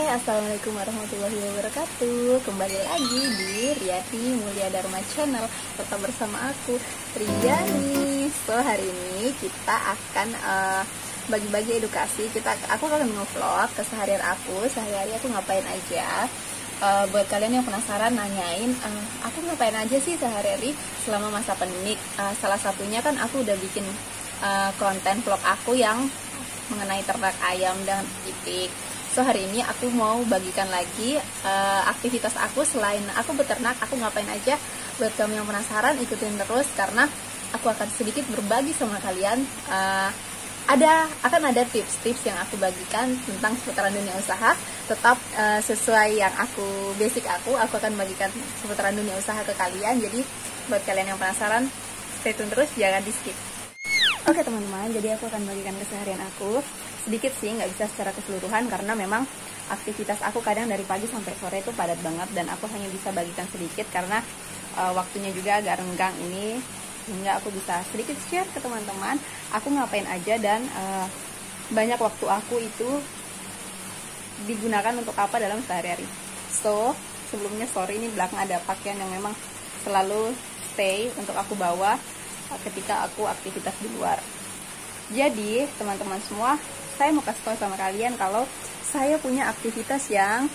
Assalamualaikum warahmatullahi wabarakatuh. Kembali lagi di Riyati Mulia Dharma Channel. Tetap bersama aku, Riyani. So, hari ini kita akan bagi-bagi edukasi. Aku akan nge-vlog keseharian aku. Sehari-hari aku ngapain aja. Buat kalian yang penasaran, nanyain aku ngapain aja sih sehari-hari selama masa pandemik. Salah satunya kan aku udah bikin konten vlog aku yang mengenai ternak ayam dan itik. So, hari ini aku mau bagikan lagi aktivitas aku selain aku beternak, aku ngapain aja. Buat kamu yang penasaran, ikutin terus karena aku akan sedikit berbagi sama kalian. Akan ada tips-tips yang aku bagikan tentang seputaran dunia usaha. Tetap sesuai yang basic aku akan bagikan seputaran dunia usaha ke kalian. Jadi buat kalian yang penasaran, stay tune terus, jangan di skip. Oke teman-teman, jadi aku akan bagikan keseharian aku. Sedikit sih, nggak bisa secara keseluruhan karena memang aktivitas aku kadang dari pagi sampai sore itu padat banget. Dan aku hanya bisa bagikan sedikit karena waktunya juga agak renggang ini. Sehingga aku bisa sedikit share ke teman-teman aku ngapain aja dan banyak waktu aku itu digunakan untuk apa dalam sehari-hari. So, sebelumnya sorry, ini belakang ada pakaian yang memang selalu stay untuk aku bawa ketika aku aktivitas di luar. Jadi teman-teman semua, saya mau kasih tahu sama kalian kalau saya punya aktivitas yang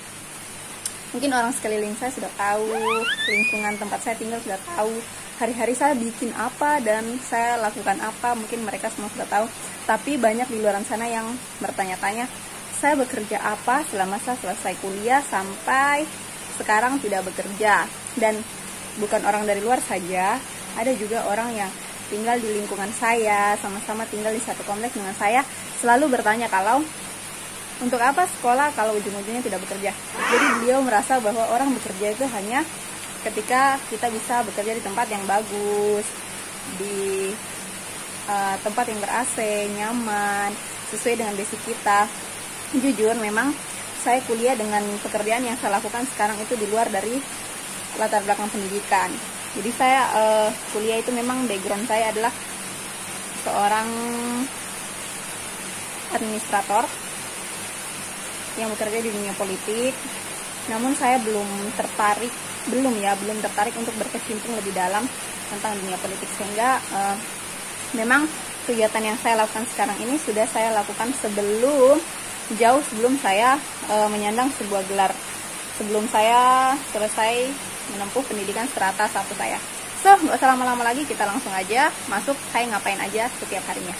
mungkin orang sekeliling saya sudah tahu, lingkungan tempat saya tinggal sudah tahu, hari-hari saya bikin apa dan saya lakukan apa, mungkin mereka semua sudah tahu. Tapi banyak di luar sana yang bertanya-tanya, saya bekerja apa selama saya selesai kuliah sampai sekarang tidak bekerja. Dan bukan orang dari luar saja, ada juga orang yang tinggal di lingkungan saya, sama-sama tinggal di satu kompleks dengan saya, selalu bertanya kalau untuk apa sekolah kalau ujung-ujungnya tidak bekerja. Jadi beliau merasa bahwa orang bekerja itu hanya ketika kita bisa bekerja di tempat yang bagus, di tempat yang ber-AC, nyaman, sesuai dengan basic kita. Jujur memang saya kuliah dengan pekerjaan yang saya lakukan sekarang itu di luar dari latar belakang pendidikan. Jadi saya kuliah itu memang background saya adalah seorang administrator yang bekerja di dunia politik. Namun saya belum tertarik untuk berkecimpung lebih dalam tentang dunia politik, sehingga memang kegiatan yang saya lakukan sekarang ini sudah saya lakukan jauh sebelum saya menyandang sebuah gelar, sebelum saya selesai menempuh pendidikan strata 1 saya. So, nggak usah lama-lama lagi, kita langsung aja masuk saya ngapain aja setiap harinya.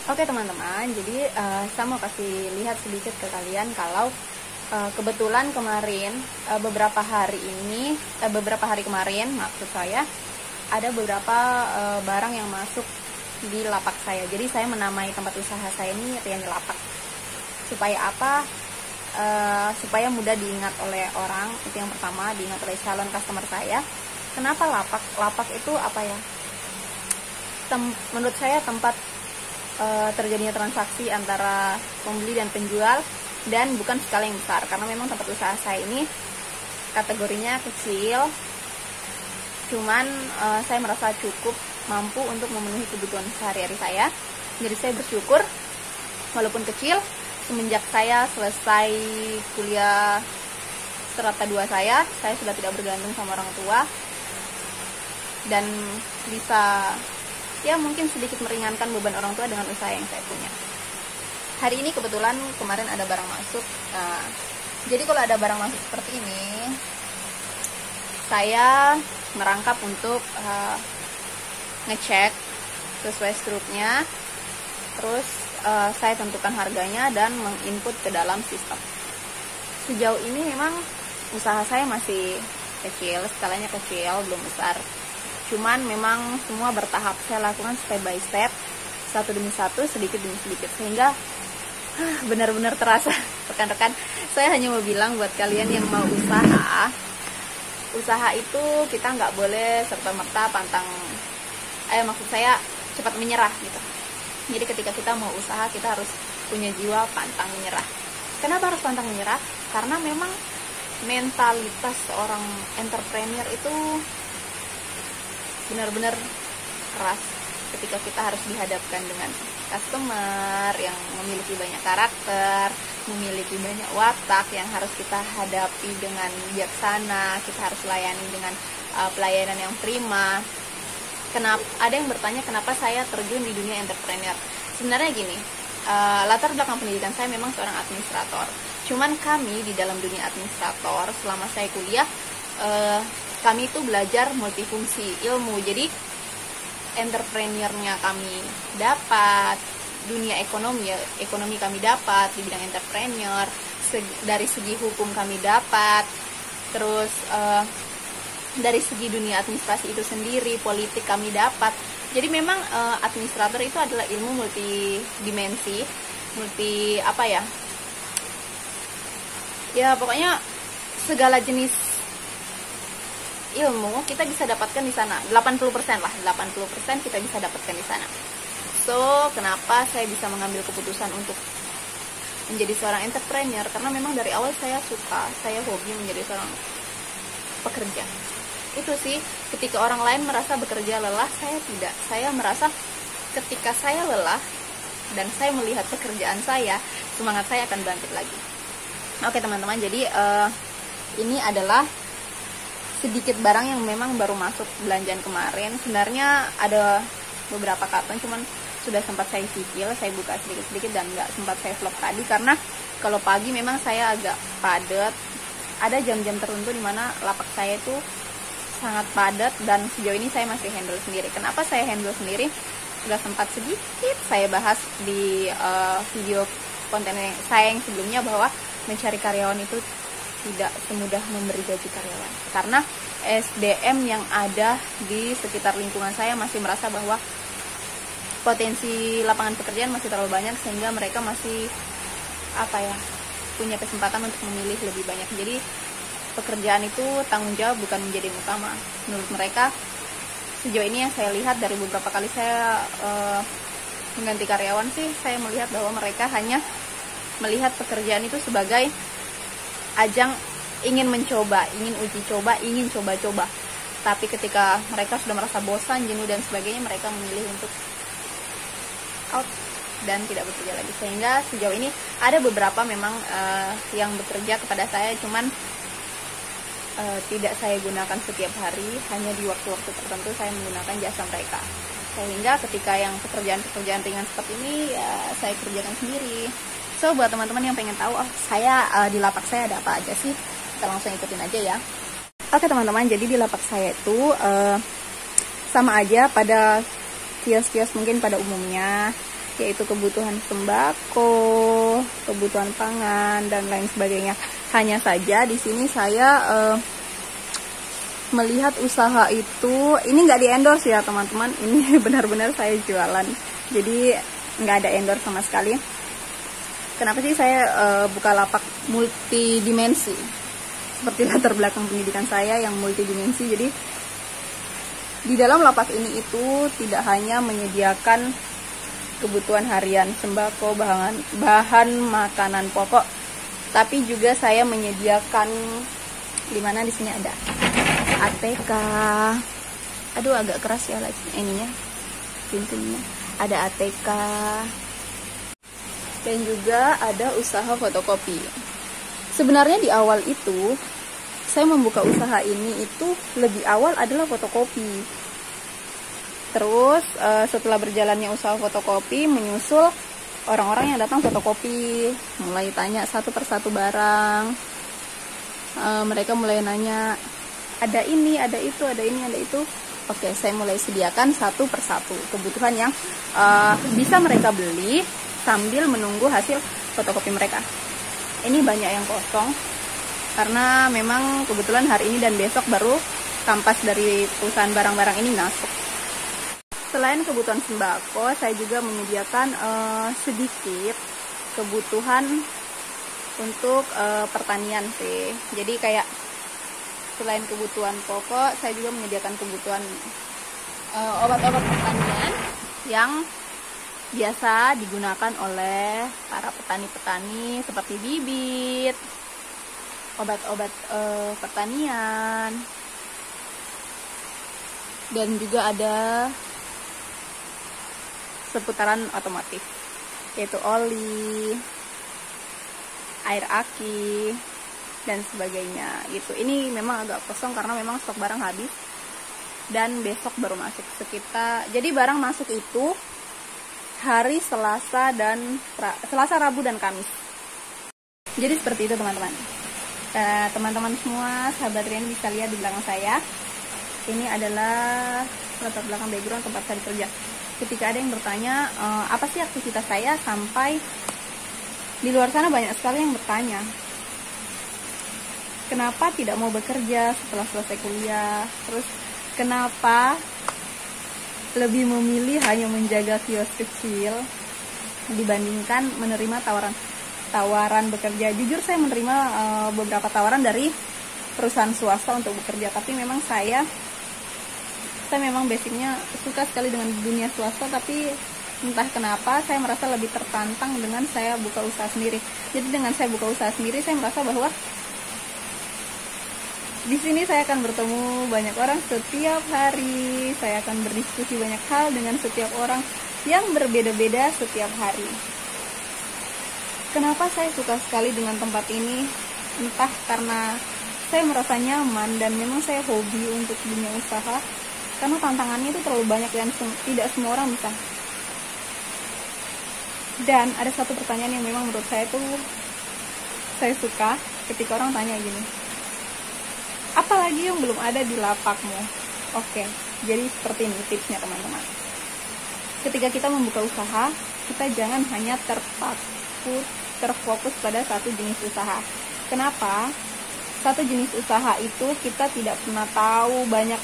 Oke teman-teman, jadi saya mau kasih lihat sedikit ke kalian kalau kebetulan kemarin beberapa hari kemarin maksud saya ada beberapa barang yang masuk di lapak saya. Jadi saya menamai tempat usaha saya ini Riyani Lapak. Supaya apa? Supaya mudah diingat oleh orang. Itu yang pertama, diingat oleh calon customer saya. Kenapa lapak? Lapak itu apa ya? Menurut saya tempat terjadinya transaksi antara pembeli dan penjual, dan bukan skala yang besar karena memang tempat usaha saya ini kategorinya kecil. Cuman saya merasa cukup mampu untuk memenuhi kebutuhan sehari-hari saya. Jadi saya bersyukur walaupun kecil, semenjak saya selesai kuliah strata 2 saya sudah tidak bergantung sama orang tua dan bisa ya mungkin sedikit meringankan beban orang tua dengan usaha yang saya punya. Hari ini kebetulan kemarin ada barang masuk. Jadi kalau ada barang masuk seperti ini, saya merangkap untuk ngecek sesuai struknya, terus saya tentukan harganya dan menginput ke dalam sistem. Sejauh ini memang usaha saya masih kecil, skalanya kecil, belum besar. Cuman memang semua bertahap, saya lakukan step by step, satu demi satu, sedikit demi sedikit, sehingga benar-benar terasa. Rekan-rekan, saya hanya mau bilang buat kalian yang mau usaha itu kita nggak boleh serta-merta maksud saya cepat menyerah gitu. Jadi ketika kita mau usaha, kita harus punya jiwa pantang menyerah. Kenapa harus pantang menyerah? Karena memang mentalitas seorang entrepreneur itu benar-benar keras. ketika kita harus dihadapkan dengan customer yang memiliki banyak karakter, memiliki banyak watak yang harus kita hadapi dengan bijaksana, kita harus layani dengan pelayanan yang prima. Kenapa ada yang bertanya kenapa saya terjun di dunia entrepreneur? Sebenarnya gini, latar belakang pendidikan saya memang seorang administrator. Cuman kami di dalam dunia administrator selama saya kuliah, kami itu belajar multifungsi ilmu. Jadi entrepreneurnya kami dapat, dunia ekonomi kami dapat di bidang entrepreneur, dari segi hukum kami dapat, terus dari segi dunia administrasi itu sendiri, politik kami dapat. Jadi memang administrator itu adalah ilmu multidimensi, ya pokoknya segala jenis ilmu kita bisa dapatkan di sana. 80% kita bisa dapatkan di sana. So, kenapa saya bisa mengambil keputusan untuk menjadi seorang entrepreneur? Karena memang dari awal saya hobi menjadi seorang pekerja. Itu sih, ketika orang lain merasa bekerja lelah, saya tidak. Saya merasa ketika saya lelah dan saya melihat pekerjaan saya, semangat saya akan bangkit lagi. Oke teman-teman, jadi ini adalah sedikit barang yang memang baru masuk belanjaan kemarin. Sebenarnya ada beberapa karton, cuman sudah sempat saya cicil, saya buka sedikit-sedikit dan nggak sempat saya vlog tadi karena kalau pagi memang saya agak padat. Ada jam-jam tertentu di mana lapak saya itu sangat padat dan sejauh ini saya masih handle sendiri. Kenapa saya handle sendiri? Sudah sempat sedikit saya bahas di video konten saya yang sebelumnya bahwa mencari karyawan itu tidak semudah memberi gaji karyawan. Karena SDM yang ada di sekitar lingkungan saya masih merasa bahwa potensi lapangan pekerjaan masih terlalu banyak sehingga mereka masih punya kesempatan untuk memilih lebih banyak. Jadi pekerjaan itu tanggung jawab bukan menjadi yang utama. Menurut mereka sejauh ini yang saya lihat dari beberapa kali saya mengganti karyawan sih, saya melihat bahwa mereka hanya melihat pekerjaan itu sebagai ajang ingin mencoba, ingin uji coba, ingin coba-coba. Tapi ketika mereka sudah merasa bosan, jenuh dan sebagainya, mereka memilih untuk out dan tidak bekerja lagi. Sehingga sejauh ini ada beberapa memang yang bekerja kepada saya, cuman tidak saya gunakan setiap hari, hanya di waktu-waktu tertentu saya menggunakan jasa mereka. Sehingga ketika yang pekerjaan-pekerjaan ringan seperti ini ya saya kerjakan sendiri. So buat teman-teman yang pengen tahu saya di lapak saya ada apa aja sih, kita langsung ikutin aja ya. Oke teman-teman, jadi di lapak saya itu sama aja pada kios-kios mungkin pada umumnya, yaitu kebutuhan sembako, kebutuhan pangan dan lain sebagainya. Hanya saja di sini saya melihat usaha itu, ini nggak di endorse ya teman-teman, ini benar-benar saya jualan, jadi nggak ada endorse sama sekali. Kenapa sih saya buka lapak multidimensi? Seperti latar belakang pendidikan saya yang multidimensi. Jadi di dalam lapak ini itu tidak hanya menyediakan kebutuhan harian, sembako, bahan makanan pokok, tapi juga saya menyediakan, di mana di sini ada ATK. Aduh agak keras ya ininya, pintunya. Ada ATK. Dan juga ada usaha fotokopi. Sebenarnya di awal itu saya membuka usaha ini itu lebih awal adalah fotokopi. Terus setelah berjalannya usaha fotokopi, menyusul orang-orang yang datang fotokopi, mulai tanya satu persatu barang. Mereka mulai nanya, ada ini, ada itu, ada ini, ada itu. Oke, saya mulai sediakan satu persatu kebutuhan yang bisa mereka beli sambil menunggu hasil fotokopi mereka. Ini banyak yang kosong karena memang kebetulan hari ini dan besok baru kampas dari perusahaan barang-barang ini masuk. Selain kebutuhan sembako, saya juga menyediakan sedikit kebutuhan untuk pertanian sih. Jadi kayak selain kebutuhan pokok, saya juga menyediakan kebutuhan obat-obat pertanian yang biasa digunakan oleh para petani-petani seperti bibit, obat-obat pertanian, dan juga ada seputaran otomotif, yaitu oli, air aki, dan sebagainya gitu. Ini memang agak kosong karena memang stok barang habis dan besok baru masuk sekitar. Jadi barang masuk itu hari Selasa, Rabu dan Kamis. Jadi seperti itu teman-teman. Teman-teman semua, sahabat Riani bisa lihat di belakang saya. Ini adalah latar belakang background tempat saya bekerja. Ketika ada yang bertanya, apa sih aktivitas saya, sampai di luar sana banyak sekali yang bertanya, kenapa tidak mau bekerja setelah selesai kuliah, terus kenapa lebih memilih hanya menjaga kios kecil dibandingkan menerima tawaran bekerja. Jujur saya menerima beberapa tawaran dari perusahaan swasta untuk bekerja, tapi memang saya memang basicnya suka sekali dengan dunia swasta, tapi entah kenapa saya merasa lebih tertantang dengan saya buka usaha sendiri. Jadi dengan saya buka usaha sendiri, saya merasa bahwa di sini saya akan bertemu banyak orang setiap hari, saya akan berdiskusi banyak hal dengan setiap orang yang berbeda-beda setiap hari. Kenapa saya suka sekali dengan tempat ini? Entah karena saya merasa nyaman dan memang saya hobi untuk dunia usaha, karena tantangannya itu terlalu banyak dan tidak semua orang bisa. Dan ada satu pertanyaan yang memang menurut saya tuh saya suka ketika orang tanya gini, apalagi yang belum ada di lapakmu? Oke, jadi seperti ini tipsnya teman-teman. Ketika kita membuka usaha, kita jangan hanya terfokus pada satu jenis usaha. Kenapa? Satu jenis usaha itu kita tidak pernah tahu banyak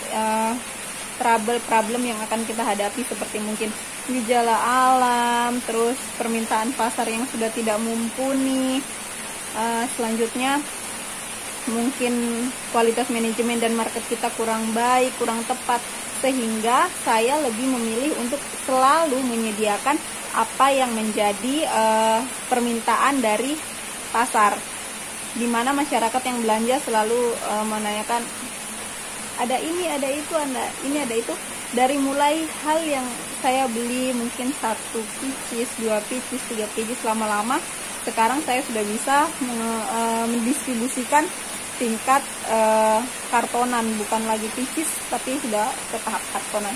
problem yang akan kita hadapi, seperti mungkin gejala alam, terus permintaan pasar yang sudah tidak mumpuni, selanjutnya mungkin kualitas manajemen dan market kita kurang baik, kurang tepat, sehingga saya lebih memilih untuk selalu menyediakan apa yang menjadi permintaan dari pasar, di mana masyarakat yang belanja selalu menanyakan ada ini, ada itu, ada itu. Dari mulai hal yang saya beli mungkin 1 pieces, 2 pieces, 3 pieces, lama-lama sekarang saya sudah bisa mendistribusikan tingkat kartonan, bukan lagi pieces tapi sudah ke tahap kartonan.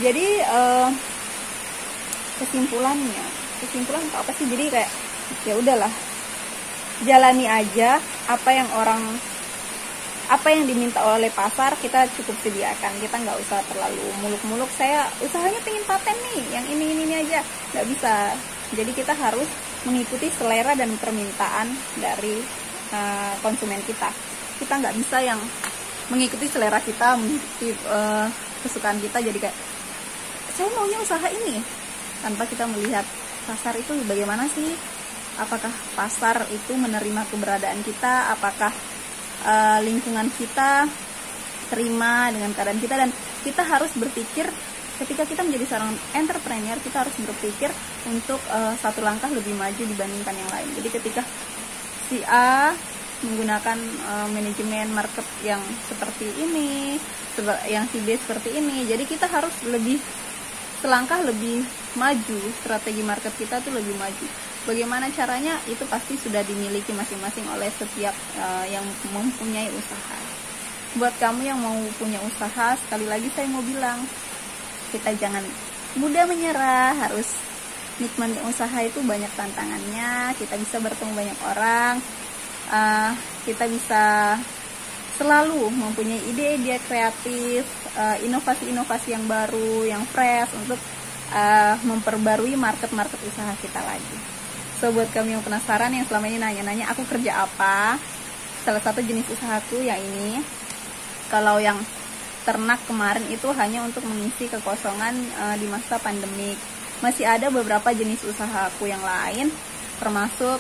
Jadi kesimpulan apa sih? Jadi kayak ya udahlah, jalani aja apa yang diminta oleh pasar, kita cukup sediakan. Kita nggak usah terlalu muluk-muluk, saya usahanya pengen paten nih, yang ini aja, nggak bisa. Jadi kita harus mengikuti selera dan permintaan dari konsumen kita. Kita nggak bisa yang mengikuti selera kita, mengikuti kesukaan kita. Jadi kayak saya maunya usaha ini, tanpa kita melihat pasar itu bagaimana sih, apakah pasar itu menerima keberadaan kita, apakah lingkungan kita terima dengan keadaan kita. Dan kita harus berpikir, ketika kita menjadi seorang entrepreneur, kita harus berpikir untuk satu langkah lebih maju dibandingkan yang lain. Jadi ketika si A menggunakan manajemen market yang seperti ini, yang si B seperti ini, jadi kita harus selangkah lebih maju, strategi market kita tuh lebih maju. Bagaimana caranya? Itu pasti sudah dimiliki masing-masing oleh setiap yang mempunyai usaha. Buat kamu yang mau punya usaha, sekali lagi saya mau bilang, kita jangan mudah menyerah, harus nikmati usaha itu banyak tantangannya. Kita bisa bertemu banyak orang, kita bisa selalu mempunyai ide-ide kreatif, inovasi-inovasi yang baru, yang fresh untuk memperbarui market-market usaha kita lagi. So buat kami yang penasaran, yang selama ini nanya-nanya aku kerja apa, salah satu jenis usahaku yang ini. Kalau yang ternak kemarin itu hanya untuk mengisi kekosongan di masa pandemik. Masih ada beberapa jenis usahaku yang lain, termasuk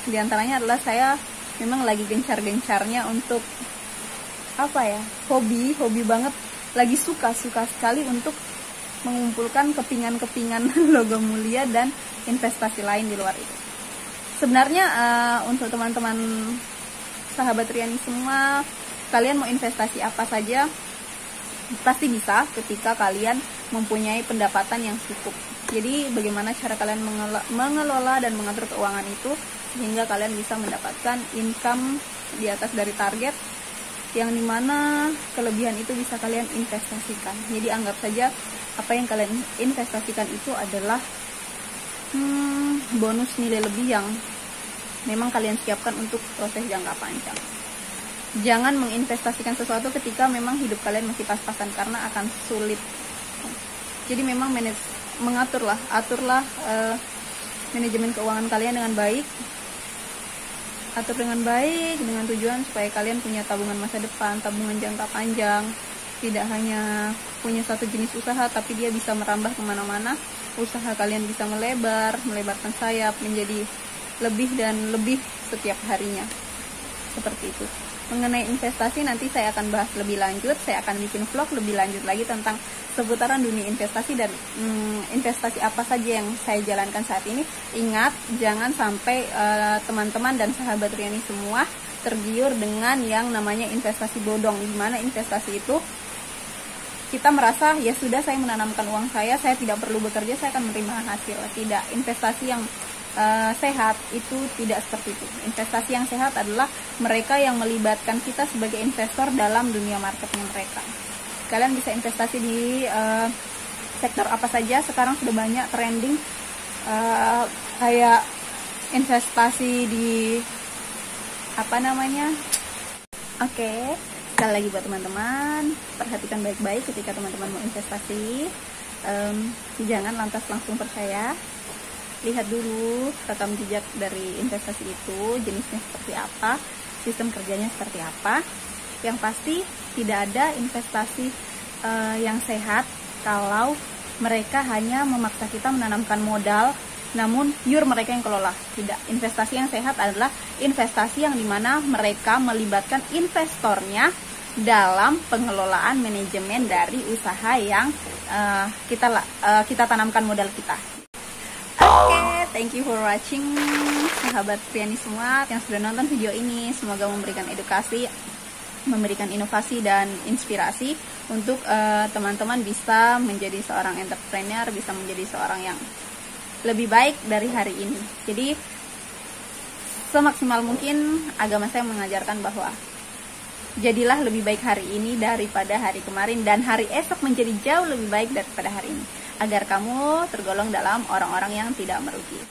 diantaranya adalah saya memang lagi gencar-gencarnya untuk hobi banget, lagi suka sekali untuk mengumpulkan kepingan-kepingan logam mulia dan investasi lain di luar itu. Sebenarnya untuk teman-teman sahabat Riani semua, kalian mau investasi apa saja, Pasti bisa ketika kalian mempunyai pendapatan yang cukup. Jadi bagaimana cara kalian mengelola dan mengatur keuangan itu sehingga kalian bisa mendapatkan income di atas dari target, yang dimana kelebihan itu bisa kalian investasikan. Jadi anggap saja apa yang kalian investasikan itu adalah bonus nilai lebih yang memang kalian siapkan untuk proses jangka panjang. Jangan menginvestasikan sesuatu ketika memang hidup kalian masih pas-pasan, karena akan sulit. Jadi memang aturlah manajemen keuangan kalian dengan baik. Atur dengan baik dengan tujuan supaya kalian punya tabungan masa depan, tabungan jangka panjang. Tidak hanya punya satu jenis usaha, tapi dia bisa merambah kemana-mana. Usaha kalian bisa melebarkan sayap menjadi lebih dan lebih setiap harinya. Seperti itu. Mengenai investasi nanti saya akan bahas lebih lanjut. Saya akan bikin vlog lebih lanjut lagi tentang seputaran dunia investasi dan investasi apa saja yang saya jalankan saat ini. Ingat, jangan sampai teman-teman dan sahabat Riani semua tergiur dengan yang namanya investasi bodong, di mana investasi itu kita merasa ya sudah, saya menanamkan uang saya tidak perlu bekerja, saya akan menerima hasil. Tidak, investasi yang sehat itu tidak seperti itu. Investasi yang sehat adalah mereka yang melibatkan kita sebagai investor dalam dunia marketnya mereka. Kalian bisa investasi di sektor apa saja. Sekarang sudah banyak trending kayak investasi di Oke, sekali lagi buat teman-teman, perhatikan baik-baik ketika teman-teman mau investasi. Jangan lantas langsung percaya. Lihat dulu rekam jejak dari investasi itu, jenisnya seperti apa, sistem kerjanya seperti apa. Yang pasti tidak ada investasi yang sehat kalau mereka hanya memaksa kita menanamkan modal, namun pure mereka yang kelola. Tidak, investasi yang sehat adalah investasi yang dimana mereka melibatkan investornya dalam pengelolaan manajemen dari usaha yang kita tanamkan modal kita. Oke, thank you for watching sahabat Riani semua yang sudah nonton video ini. Semoga memberikan edukasi, memberikan inovasi dan inspirasi untuk teman-teman bisa menjadi seorang entrepreneur, bisa menjadi seorang yang lebih baik dari hari ini. Jadi semaksimal mungkin agama saya mengajarkan bahwa jadilah lebih baik hari ini daripada hari kemarin, dan hari esok menjadi jauh lebih baik daripada hari ini, agar kamu tergolong dalam orang-orang yang tidak merugi.